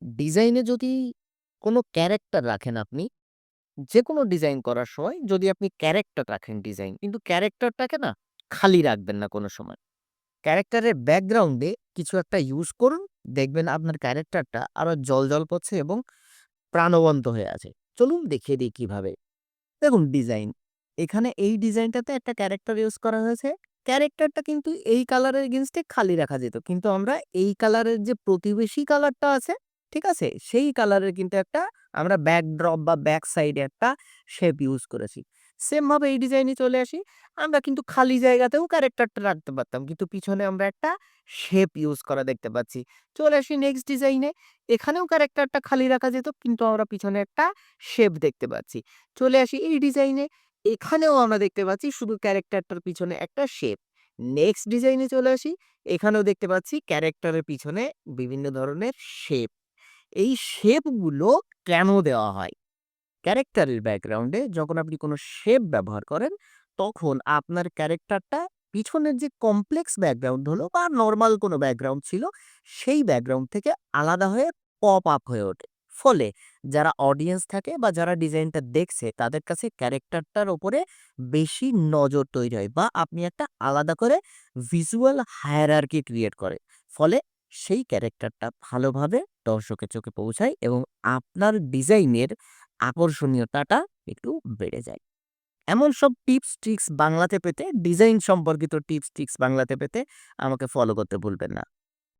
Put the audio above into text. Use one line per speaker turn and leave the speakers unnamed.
ডিজাইনে যদি কোনো ক্যারেক্টার রাখেন আপনি, যেকোনো ডিজাইন করার সময় যদি আপনি ক্যারেক্টার রাখেন ডিজাইন, কিন্তু ক্যারেক্টারটাকে না খালি রাখবেন না কোনো সময়। ক্যারেক্টারের ব্যাকগ্রাউন্ডে কিছু একটা ইউজ করুন, দেখবেন আপনার ক্যারেক্টারটা আরো জ্বলজ্বল করছে এবং প্রাণবন্ত হয়ে আছে। চলুন দেখিয়ে দিই কিভাবে। দেখুন ডিজাইন। এখানে এই ডিজাইনটাতে একটা ক্যারেক্টার ইউজ করা হয়েছে। ক্যারেক্টারটা কিন্তু এই কালারের এগেইনস্টে খালি রাখা যেত। কিন্তু আমরা এই কালারের যে প্রতিবেশী কালারটা আছে, ঠিক আছে? সেই কালারের কিন্তু একটা আমরা ব্যাকড্রপ বা ব্যাক সাইডে একটা শেপ ইউজ করেছি। সেম ভাবে এই ডিজাইনে চলে আসি। আমরা কিন্তু খালি জায়গাতেও ক্যারেক্টারটা রাখতে পারতাম। কিন্তু পিছনে আমরা একটা শেপ ইউজ করা দেখতে পাচ্ছি। চলে আসি নেক্সট ডিজাইনে। এখানেও ক্যারেক্টারটা খালি রাখা যেত কিন্তু আমরা পিছনে একটা শেপ দেখতে পাচ্ছি। চলে আসি এই ডিজাইনে। এখানেও আমরা দেখতে পাচ্ছি শুধু ক্যারেক্টারটার পিছনে একটা শেপ। নেক্সট ডিজাইনে চলে আসি। এখানেও দেখতে পাচ্ছি ক্যারেক্টারের পিছনে বিভিন্ন ধরনের শেপ। এই শেপগুলো কেন দেওয়া হয়? ক্যারেক্টারের ব্যাকগ্রাউন্ডে যখন আপনি কোনো শেপ ব্যবহার করেন, তখন আপনার ক্যারেক্টারটা পিছনের যে কমপ্লেক্স ব্যাকগ্রাউন্ড হলো বা নরমাল কোনো ব্যাকগ্রাউন্ড ছিল, সেই ব্যাকগ্রাউন্ড থেকে আলাদা হয়ে পপ আপ হয়ে ওঠে। ফলে যারা অডিয়েন্স থাকে বা যারা ডিজাইনটা দেখছে তাদের কাছে ক্যারেক্টারটার উপরে বেশি নজর তৈরি হয় বা আপনি একটা আলাদা করে ভিজুয়াল হায়ারার্কি ক্রিয়েট করে। ফলে সেই ক্যারেক্টারটা ভালোভাবে দর্শকের চোখে পৌঁছায় এবং আপনার ডিজাইনের আকর্ষণীয়তাটা একটু বেড়ে যায়। এমন সব টিপস ট্রিক্স বাংলাতে পেতে, ডিজাইন সম্পর্কিত টিপস ট্রিক্স বাংলাতে পেতে আমাকে ফলো করতে ভুলবেন না।